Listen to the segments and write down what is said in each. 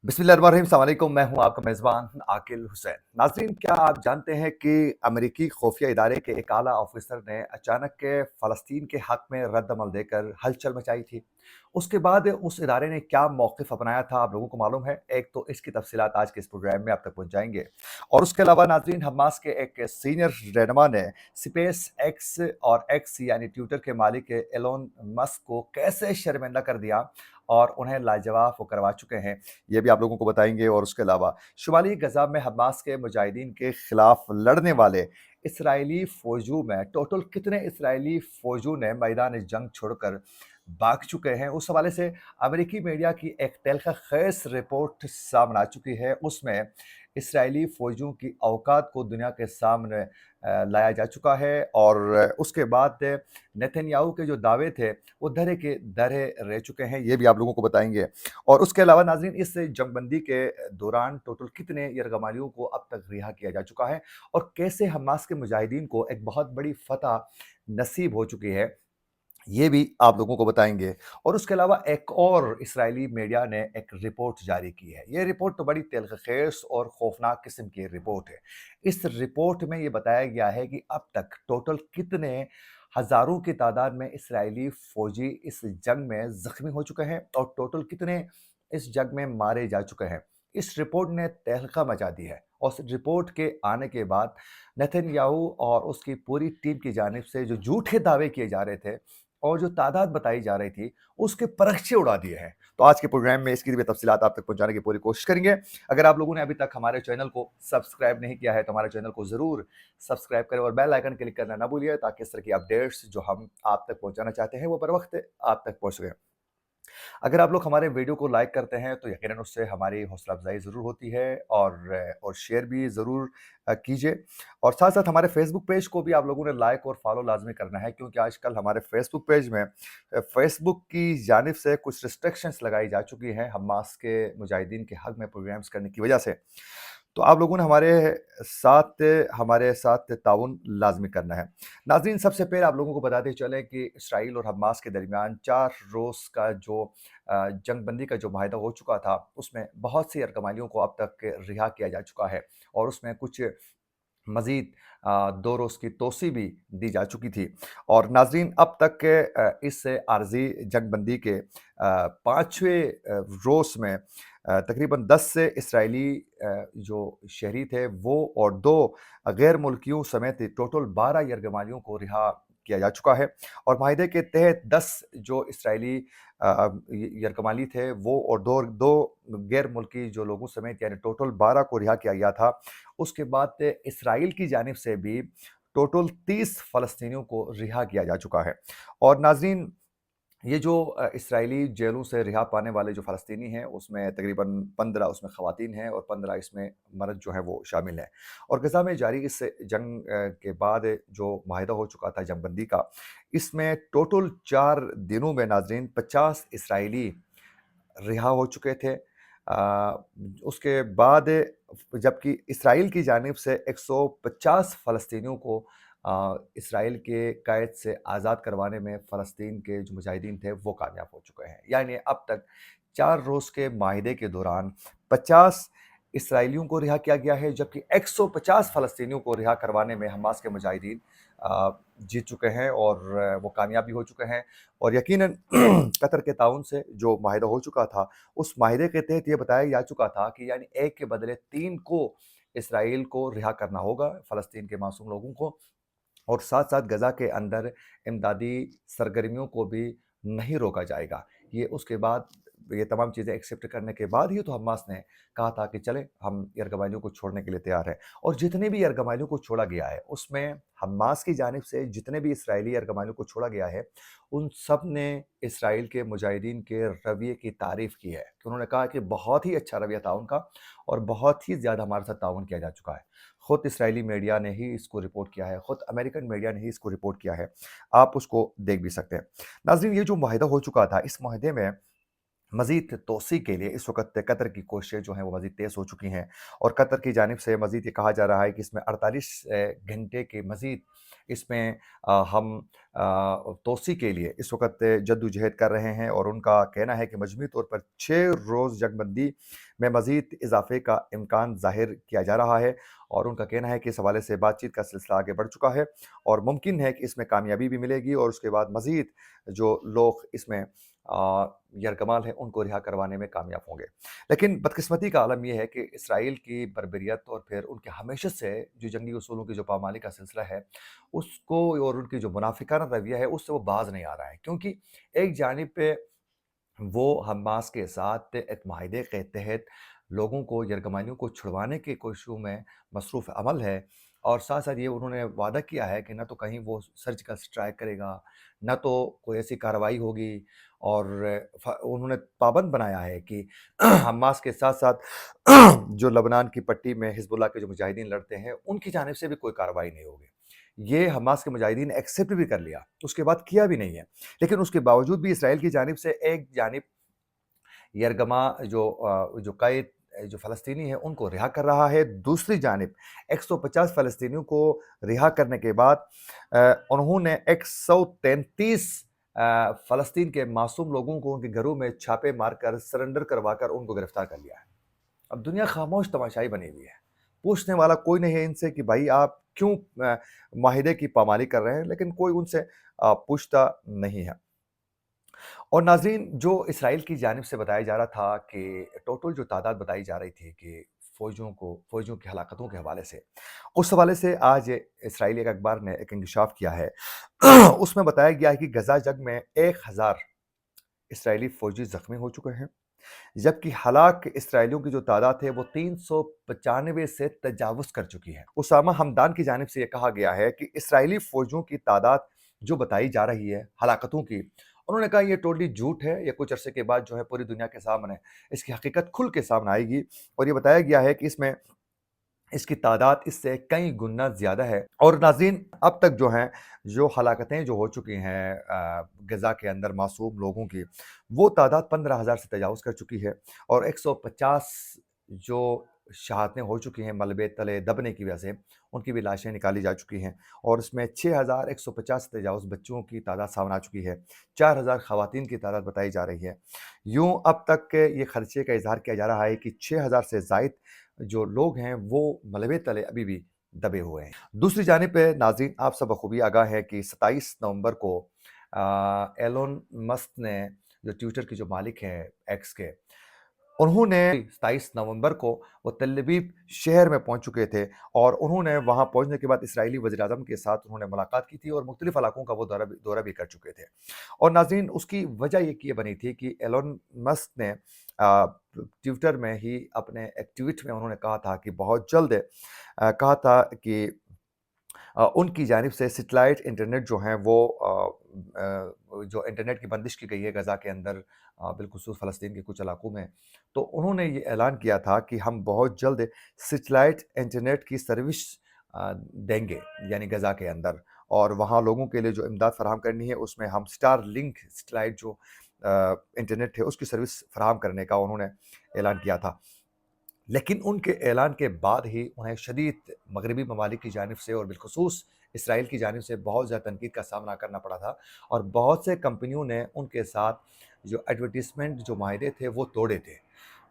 बिस्मिल्लाहिर्रहमानिर्रहीम, अस्सलाम वालेकुम। मैं हूं आपका मेज़बान आकिल हुसैन। नाज़रीन, क्या आप जानते हैं कि अमेरिकी खुफिया इदारे के एक आला ऑफिसर ने अचानक के फ़लस्तीन के हक़ में रद्द-अमल देकर हलचल मचाई थी। उसके बाद उस इदारे ने क्या मौक़िफ़ अपनाया था, आप लोगों को मालूम है? एक तो इसकी तफ़सीलात आज के इस प्रोग्राम में आप तक पहुँचाएँगे। और उसके अलावा नाज़रीन, हमास के एक सीनियर रहनुमा ने स्पेस एक्स और एक्स यानी ट्विटर के मालिक एलोन मस्क को कैसे शर्मिंदा कर दिया और उन्हें लाजवाब वो करवा चुके हैं, ये भी आप लोगों को बताएँगे। और उसके अलावा शुमाली गज़ा में हमास के मुजाहिदीन के खिलाफ लड़ने वाले इस्राएली फ़ौजियों में टोटल कितने इस्राएली फ़ौजियों ने मैदान जंग छोड़कर भाग चुके हैं, उस हवाले से अमेरिकी मीडिया की एक तल्ख़-ख़ेज़ रिपोर्ट सामने आ चुकी है। उसमें इस्राएली फ़ौजियों की औकात को दुनिया के सामने लाया जा चुका है और उसके बाद नेतन्याहू के जो दावे थे, वो धरे के धरे रह चुके हैं, ये भी आप लोगों को बताएँगे। और उसके अलावा नाज़रीन, इस जंगबंदी के दौरान टोटल कितने यरगमालियों को अब तक रिहा किया जा चुका है और कैसे हमास के मुजाहिदीन को एक बहुत बड़ी फ़तह नसीब हो चुकी है, ये भी आप लोगों को बताएँगे। और उसके अलावा एक और इस्राएली मीडिया ने एक रिपोर्ट जारी की है। ये रिपोर्ट तो बड़ी तल्ख़-ख़ेज़ और खौफ़नाक किस्म की रिपोर्ट है। इस रिपोर्ट में ये बताया गया है कि अब तक टोटल कितने हज़ारों की तादाद में इस्राएली फ़ौजी इस जंग में ज़ख्मी हो चुके हैं और टोटल कितने इस जंग में मारे जा चुके हैं। इस रिपोर्ट ने तहलका मचा दी है और इस रिपोर्ट के आने के बाद नेतन्याहू और उसकी पूरी टीम की जानिब से जो झूठे दावे किए जा रहे थे और जो तादाद बताई जा रही थी, उसके परखचे उड़ा दिए हैं। तो आज के प्रोग्राम में इसकी भी तफ़सीलात आप तक पहुँचाने की पूरी कोशिश करेंगे। अगर आप लोगों ने अभी तक हमारे चैनल को सब्सक्राइब नहीं किया है, तो हमारे चैनल को ज़रूर सब्सक्राइब करें और बेल आइकन क्लिक करना ना भूलिए, ताकि इस तरह की अपडेट्स जो हम आप तक पहुँचाना चाहते हैं, वो बर वक़्त आप तक पहुँच सकें। अगर आप लोग हमारे वीडियो को लाइक करते हैं, तो यकीनन उससे हमारी हौसला अफ़ज़ाई ज़रूर होती है और शेयर भी ज़रूर कीजिए। और साथ-साथ हमारे फ़ेसबुक पेज को भी आप लोगों ने लाइक और फ़ॉलो लाज़मी करना है, क्योंकि आजकल हमारे फ़ेसबुक पेज में फ़ेसबुक की जानिब से कुछ रिस्ट्रिक्शंस लगाई जा चुकी हैं हमास के मुजाहिदीन के हक़ में प्रोग्राम्स करने की वजह से। तो आप लोगों ने हमारे साथ ताउन लाज़मी करना है। नाज़रीन, सबसे पहले आप लोगों को बताते चलें कि इसराइल और हमास के दरमियान 4 रोज़ का जो जंगबंदी का जो माहिदा हो चुका था, उसमें बहुत सी यरगमालियों को अब तक रिहा किया जा चुका है और उसमें कुछ मज़ीद 2 रोज़ की तोसी भी दी जा चुकी थी। और नाज़रीन, अब तक के इस आर्ज़ी जंगबंदी के 5वें रोज़ में तकरीबन 10 से इसराइली जो शहरी थे वो और 2 गैर मुल्कियों समेत टोटल 12 यरगमालियों को रिहा किया जा चुका है। और माहिदे के तहत 10 जो इसराइली यरगमाली थे वो और 2 गैर मुल्की जो लोगों समेत यानी टोटल 12 को रिहा किया गया था। उसके बाद इसराइल की जानिब से भी टोटल 30 फ़लस्तीनियों को रिहा किया जा चुका है। और नाज़रीन, ये जो इसराइली जेलों से रिहा पाने वाले जो फ़लस्तीनी हैं, उसमें तकरीबन 15 उसमें ख़वातीन हैं और 15 इसमें मर्द जो हैं वो शामिल हैं। और गज़ा में जारी इस जंग के बाद जो माहिदा हो चुका था जंगबंदी का, इसमें टोटल 4 दिनों में नाज़रीन 50 इसराइली रिहा हो चुके थे। उसके बाद जबकि इसराइल की जानिब से 150 फ़लस्तीनियों को इसराइल के कैद से आज़ाद करवाने में फ़लस्तीन के जो मुजाहिदीन थे वो कामयाब हो चुके हैं। यानी अब तक 4 रोज़ के माहिदे के दौरान 50 इसराइलियों को रिहा किया गया है, जबकि 150 फ़लस्तीनियों को रिहा करवाने में हमास के मुजाहिदीन जीत चुके हैं और वो कामयाब भी हो चुके हैं। और यकीनन कतर के ताउन से जो माहिदा हो चुका था, उस माहिदे के तहत ये बताया जा चुका था कि यानी 1 के बदले 3 को इसराइल को रिहा करना होगा, फ़लस्तीन के मासूम लोगों को। और साथ-साथ गज़ा के अंदर इमदादी सरगर्मियों को भी नहीं रोका जाएगा। ये उसके बाद ये तमाम चीज़ें एक्सेप्ट करने के बाद ही तो हमास ने कहा था कि चलें, हम यरगमालियों को छोड़ने के लिए तैयार हैं। और जितने भी यरगमालियों को छोड़ा गया है, उसमें हमास की जानिब से जितने भी इसराइली यरगमालियों को छोड़ा गया है, उन सब ने इसराइल के मुजाहिदीन के रवैये की तारीफ़ की है कि उन्होंने कहा कि बहुत ही अच्छा रवैया था उनका और बहुत ही ज़्यादा हमारे साथ ताउन किया जा चुका है। खुद इसराइली मीडिया ने ही इसको रिपोर्ट किया है, खुद अमेरिकन मीडिया ने ही इसको रिपोर्ट किया है। आप उसको देख भी सकते हैं। नाज़रीन, ये जो माहिदा हो चुका था, इस माहिदे में मज़ीद तोसी के लिए इस वक़्त कतर की कोशिशें जो हैं वो मज़ीद तेज़ हो चुकी हैं, और कतर की जानिब से मज़ीद ये कहा जा रहा है कि इसमें 48 घंटे के मज़ीद इसमें हम तोसी के लिए इस वक़्त जद्दोजहद कर रहे हैं, और उनका कहना है कि मजमूई तौर पर 6 रोज़ जंगबंदी में मज़ीद इज़ाफ़े का इम्कान ज़ाहिर किया जा रहा है, और उनका कहना है कि इस हवाले से बातचीत का सिलसिला आगे बढ़ चुका है, और मुमकिन है कि इसमें कामयाबी भी मिलेगी, और उसके बाद मज़ीद जो लोग इसमें यरगमाल हैं उनको रिहा करवाने में कामयाब होंगे। लेकिन बदकिस्मती का आलम ये है कि इसराइल की बर्बरियत और फिर उनके हमेशा से जो जंगी उसूलों की जो पामाली का सिलसिला है, उसको और उनकी जो मुनाफिकाना रवैया है, उससे वो बाज़ नहीं आ रहा है। क्योंकि एक जानिब पे वो हमास के साथ एक माहिदे के तहत लोगों को, यरगमालियों को छुड़वाने की कोशिशों में मसरूफ़ अमल है, और साथ-साथ ये उन्होंने वादा किया है कि ना तो कहीं वो सर्जिकल स्ट्राइक करेगा, ना तो कोई ऐसी कार्रवाई होगी, और उन्होंने पाबंद बनाया है कि हमास के साथ-साथ जो लबनान की पट्टी में हिज़्बुल्लाह के जो मुजाहिदीन लड़ते हैं, उनकी जानिब से भी कोई कार्रवाई नहीं होगी। ये हमास के मुजाहिदीन ने एक्सेप्ट भी कर लिया, उसके बाद किया भी नहीं है। लेकिन उसके बावजूद भी इसराइल की जानिब से एक जानिब यरगमा जो कैद जो फ़लस्तीनी हैं उनको रिहा कर रहा है, दूसरी जानिब 150 फ़लस्तीनियों को रिहा करने के बाद उन्होंने 133 फ़लस्तीन के मासूम लोगों को उनके घरों में छापे मारकर, सरेंडर करवाकर उनको गिरफ्तार कर लिया है। अब दुनिया खामोश तमाशाई बनी हुई है। पूछने वाला कोई नहीं है इनसे कि भाई आप क्यों माहिदे की पामाली कर रहे हैं, लेकिन कोई उनसे पूछता नहीं है। और नाज़रीन, जो इसराइल की जानिब से बताया जा रहा था कि टोटल जो तादाद बताई जा रही थी कि फ़ौजियों की हलाकतों के हवाले से, उस हवाले से आज इसराइली एक अखबार ने एक इंकशाफ किया है। उसमें बताया गया है कि गज़ा जंग में 1000 इसराइली फ़ौजी ज़ख्मी हो चुके हैं, जबकि हलाक इसराइलियों की जो तादाद है वो 395 से तजावुज़ कर चुकी है। उसामा हमदान की जानिब से ये कहा गया है कि इसराइली फ़ौजियों की तादाद जो बताई जा रही है हलाकतों की, उन्होंने कहा ये टोटली झूठ है, ये कुछ अरसे के बाद जो है पूरी दुनिया के सामने इसकी हकीकत खुल के सामने आएगी, और ये बताया गया है कि इसमें इसकी तादाद इससे कई गुना ज़्यादा है। और नाज़रीन, अब तक जो हैं, जो हलाकतें जो हो चुकी हैं गज़ा के अंदर मासूम लोगों की, वो तादाद 15,000 से तजावुज़ कर चुकी है, और 150 जो शहादतें हो चुकी हैं मलबे तले दबने की वजह से, उनकी भी लाशें निकाली जा चुकी हैं, और इसमें 6,150 से तजावुज़ बच्चों की तादाद सामने आ चुकी है, 4,000 ख़वातीन की तादाद बताई जा रही है। यूँ अब तक के ये खदशे का इज़हार किया जा रहा है कि 6,000 से ज़ायद जो लोग हैं वो मलबे तले अभी भी दबे हुए हैं। दूसरी जानिब पे नाज़रीन, आप सब बखूबी आगाह हैं कि 27 नवंबर को एलोन मस्क ने, जो ट्विटर के जो मालिक हैं एक्स के, उन्होंने 27 नवंबर को वो तल अवीव शहर में पहुंच चुके थे, और उन्होंने वहां पहुंचने के बाद इसराइली वज़ीर-ए-आज़म के साथ उन्होंने मुलाकात की थी, और मुख्तलिफ इलाकों का वो दौरा भी कर चुके थे। और नाज़रीन, उसकी वजह ये बनी थी कि एलोन मस्क ने ट्विटर में ही अपने एक ट्वीट में उन्होंने कहा था कि बहुत जल्द कहा था कि उनकी जानिब से सैटेलाइट इंटरनेट जो हैं वो जो इंटरनेट की बंदिश की गई है गज़ा के अंदर, बिलख़ुसूस फ़लस्तीन के कुछ इलाकों में। तो उन्होंने ये ऐलान किया था कि हम बहुत जल्द सैटेलाइट इंटरनेट की सर्विस देंगे, यानी गज़ा के अंदर, और वहाँ लोगों के लिए जो इमदाद फ़राहम करनी है उसमें हम स्टारलिंक सैटेलाइट जो इंटरनेट है उसकी सर्विस फ़राहम करने का उन्होंने ऐलान किया था। लेकिन उनके ऐलान के बाद ही उन्हें शदीद मगरबी ममालिक की जानिब से और बिलख़ुसूस इसराइल की जानिब से बहुत ज़्यादा तनकीद का सामना करना पड़ा था, और बहुत से कंपनियों ने उनके साथ जो एडवर्टाइज़मेंट जो माहदे थे वो तोड़े थे।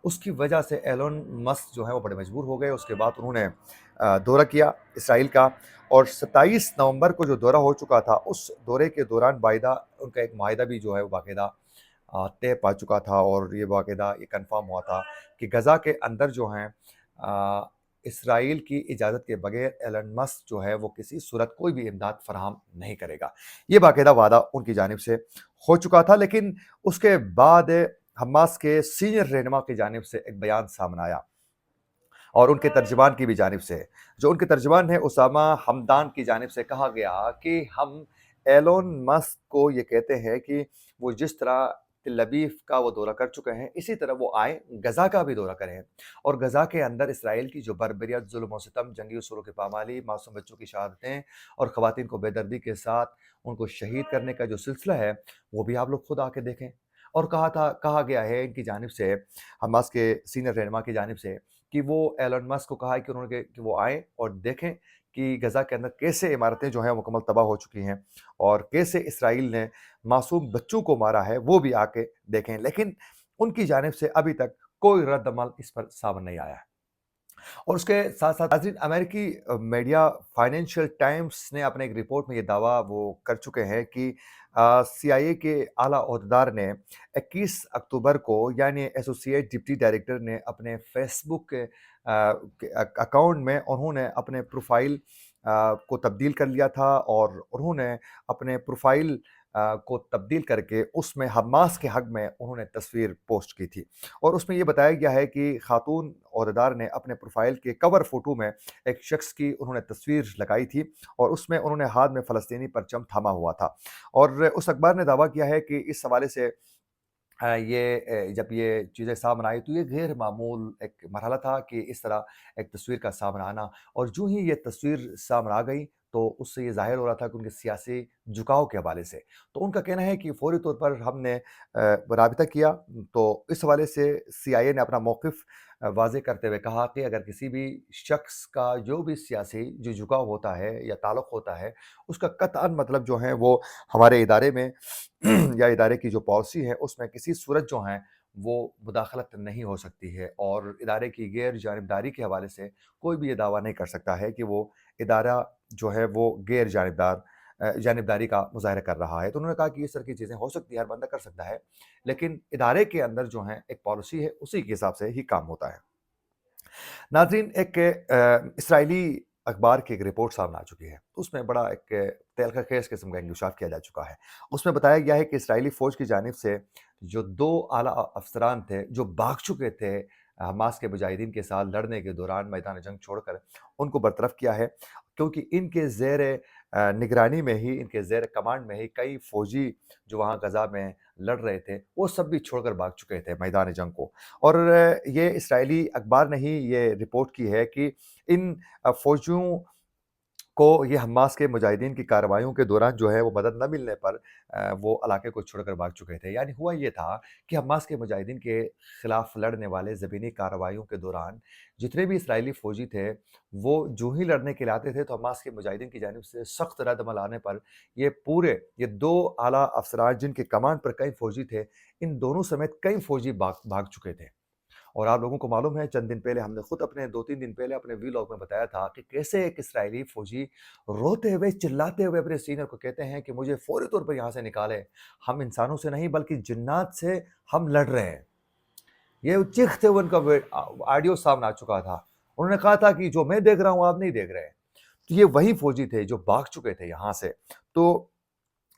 उसकी वजह से एलोन मस्क जो है वो बड़े मजबूर हो गए। उसके बाद उन्होंने दौरा किया इसराइल का, और 27 नवंबर को जो दौरा हो चुका था, उस दौरे के दौरान बायदा उनका एक माहदा भी जो है वो बाकायदा तय पा चुका था, और ये बाकायदा ये कन्फर्म हुआ था कि गज़ा के अंदर जो हैं इसराइल की इजाज़त के बगैर एलन मस्क जो है वो किसी सूरत कोई भी इमदाद फ़राहम नहीं करेगा। ये बाकायदा वादा उनकी जानिब से हो चुका था, लेकिन उसके बाद हमास के सीनियर रहनुमा की जानिब से एक बयान सामने आया, और उनके तर्जुमान की भी जानिब से, जो उनके तर्जुमान हैं उसामा हमदान की जानिब से कहा गया कि हम एलोन मस्क को ये कहते हैं कि वो जिस तरह तिल अवीव का वो दौरा कर चुके हैं, इसी तरह वो आएँ, गज़ा का भी दौरा करें, और गज़ा के अंदर इसराइल की जो बर्बरियत, ज़ुल्म और सितम, जंगी उसूलों की पामाली, मासूम बच्चों की शहादतें, और ख़वातीन को बेदर्दी के साथ उनको शहीद करने का जो सिलसिला है, वो भी आप लोग खुद आके देखें। और कहा गया है इनकी जानिब से, हमास के सीनियर रहनुमा की जानिब से, कि वो एलन मस्क को कहा है कि वो आएँ और देखें कि गज़ा के अंदर कैसे इमारतें जो हैं मुकम्मल तबाह हो चुकी हैं और कैसे इसराइल ने मासूम बच्चों को मारा है, वो भी आके देखें। लेकिन उनकी जानिब से अभी तक कोई रद्द-अमल इस पर सामने नहीं आया है। और उसके साथ-साथ नाज़रीन, अमेरिकी मीडिया फाइनेंशियल टाइम्स ने अपने एक रिपोर्ट में ये दावा वो कर चुके हैं कि सीआईए के आला ओहदेदार ने 21 अक्टूबर को, यानी एसोसिएट डिप्टी डायरेक्टर ने अपने फेसबुक के अकाउंट में उन्होंने अपने प्रोफाइल को तब्दील कर लिया था और उन्होंने अपने प्रोफाइल को तब्दील करके उसमें हमास के हक में उन्होंने तस्वीर पोस्ट की थी। और उसमें ये बताया गया है कि खातून ओहदेदार ने अपने प्रोफाइल के कवर फ़ोटो में एक शख्स की उन्होंने तस्वीर लगाई थी और उसमें उन्होंने हाथ में फ़लस्तीनी परचम थामा हुआ था। और उस अखबार ने दावा किया है कि इस हवाले से जब ये चीज़ें सामने आई तो ये गैर मामूल एक मरहला था कि इस तरह एक तस्वीर का सामना आना। और जो ही ये तस्वीर सामने आ गई तो उससे ये ज़ाहिर हो रहा था कि उनके सियासी झुकाव के हवाले से। तो उनका कहना है कि फ़ौरी तौर पर हमने राबिता किया, तो इस हवाले से सीआईए ने अपना मौक़िफ़ वाज़ेह करते हुए कहा कि अगर किसी भी शख़्स का जो भी सियासी जो झुकाव होता है या ताल्लुक़ होता है, उसका कतअन मतलब जो है वो हमारे इदारे में या इदारे की जो पॉलिसी है उसमें किसी सूरत जो है वो मुदाखलत नहीं हो सकती है और इदारे की गैर जानिबदारी के हवाले से कोई भी ये दावा नहीं कर सकता है कि वो इदारा जो है वो गैर जानिबदारी का मुज़ाहिरा कर रहा है। तो उन्होंने कहा कि इस तरह की चीज़ें हो सकती है, हर बंदा कर सकता है, लेकिन इदारे के अंदर जो है एक पॉलिसी है, उसी के हिसाब से ही काम होता है। नाज़रीन, एक इस्राएली अखबार की एक रिपोर्ट सामने आ चुकी है। उसमें बड़ा एक तहलका-खेज़ किस्म का इंकशाफ किया जा चुका है। उसमें बताया गया है कि इस्राएली फ़ौज की जानिब से जो 2 आला अफ़सरान थे, जो भाग चुके थे हमास के मुजाहिदीन के साथ लड़ने के दौरान मैदान जंग छोड़कर, उनको बरतरफ किया है। क्योंकि इनके ज़ेर निगरानी में ही, इनके ज़ेर कमांड में ही कई फ़ौजी जो वहाँ गज़ा में लड़ रहे थे, वो सब भी छोड़कर भाग चुके थे मैदान जंग को। और ये इस्राएली अखबार ने ही ये रिपोर्ट की है कि इन फ़ौजियों को ये हमास के मुजाहिदीन की कार्रवाइयों के दौरान जो है वो मदद न मिलने पर वो इलाके को छोड़कर भाग चुके थे। यानी हुआ ये था कि हमास के मुजाहिदीन के खिलाफ लड़ने वाले ज़मीनी कार्रवाइयों के दौरान जितने भी इसराइली फ़ौजी थे, वो जो ही लड़ने के लिए आते थे तो हमास के मुजाहिदीन की जानिब से सख्त रद्द-अमल आने पर ये 2 आला अफ़सरान जिनके कमांड पर कई फ़ौजी थे, इन दोनों समेत कई फ़ौजी भाग भाग चुके थे। और आप लोगों को मालूम है, चंद दिन पहले हमने खुद अपने 2-3 दिन पहले अपने वीलॉग में बताया था कि कैसे एक इसराइली फ़ौजी रोते हुए, चिल्लाते हुए अपने सीनियर को कहते हैं कि मुझे फ़ौरी तौर पर यहाँ से निकालें। हम इंसानों से नहीं बल्कि जिन्नात से हम लड़ रहे हैं। ये चीखते हुए उनका ऑडियो सामने आ चुका था। उन्होंने कहा था कि जो मैं देख रहा हूँ आप नहीं देख रहे हैं। तो ये वही फ़ौजी थे जो भाग चुके थे यहाँ से। तो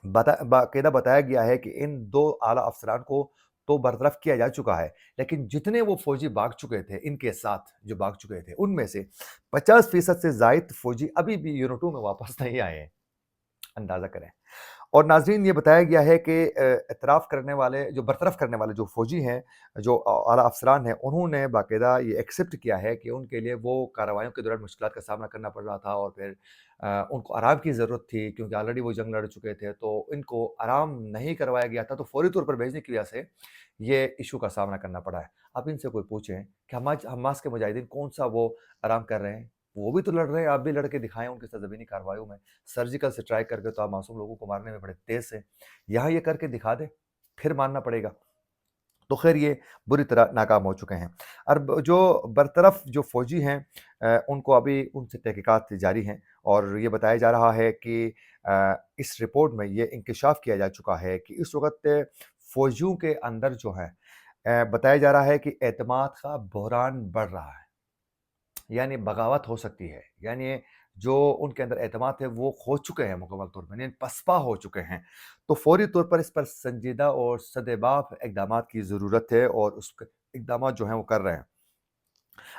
बाकायदा बताया गया है कि इन 2 आला अफ़सरान को तो बरतरफ किया जा चुका है, लेकिन जितने वो फ़ौजी भाग चुके थे, इनके साथ जो भाग चुके थे, उनमें से 50% से ज़ायद फ़ौजी अभी भी यूनिटों में वापस नहीं आए हैं। अंदाज़ा करें। और नाज़रीन, ये बताया गया है कि एतराफ़ करने वाले जो बरतरफ करने वाले जो फ़ौजी हैं, जो आला अफ़सरान हैं, उन्होंने बाकायदा ये एक्सेप्ट किया है कि उनके लिए वो कार्रवाइयों के दौरान मुश्किलात का सामना करना पड़ रहा था और फिर उनको आराम की ज़रूरत थी क्योंकि ऑलरेडी वो जंग लड़ चुके थे, तो इनको आराम नहीं करवाया गया था, तो फ़ौरी तौर पर भेजने की वजह से ये इश्यू का सामना करना पड़ा है। अब इनसे कोई पूछें कि हमास के मुजाहिदीन कौन-सा वो आराम कर रहे हैं? वो भी तो लड़ रहे हैं, आप भी लड़ के दिखाएँ उनके साथ ज़मीनी कार्रवाइयों में। सर्जिकल स्ट्राइक करके तो आप मासूम लोगों को मारने में बड़े तेज़ हैं। यहाँ ये करके दिखा दें, फिर मानना पड़ेगा। तो ख़ैर ये बुरी तरह नाकाम हो चुके हैं। अब जो बरतरफ जो फ़ौजी हैं उनको अभी उनसे तहकीकात जारी हैं और ये बताया जा रहा है कि इस रिपोर्ट में ये इंकशाफ किया जा चुका है कि इस वक़्त फ़ौजियों के अंदर जो है बताया जा रहा है कि एतमाद का बहरान बढ़ रहा है। यानी बगावत हो सकती है। यानी जो उनके अंदर एतमाद है वो खो चुके हैं मुकम्मल तौर पर, यानी पसपा हो चुके हैं। तो फ़ौरी तौर पर इस पर संजीदा और सदेबाप इक़दामात की ज़रूरत है और उस इक़दामात जो हैं वो कर रहे हैं।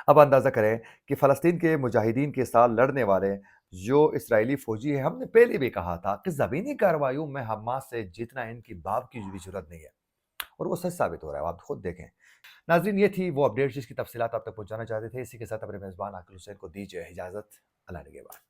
अब अंदाज़ा करें कि फ़लस्तीन के मुजाहिदीन के साथ लड़ने वाले जो इसराइली फ़ौजी हैं, हमने पहले भी कहा था कि ज़मीनी कार्रवाइयों में हमास से जीतना इनकी बाप की भी ज़रूरत नहीं है और वो सच साबित हो रहा है, आप खुद देखें। नाज़रीन, ये थी वो अपडेट जिसकी तफ़सीलात आप तक पहुँचाना चाहते थे। इसी के साथ अपने मेज़बान आकिल हुसैन को दीजिए इजाज़त। अल्लाह निगहबान।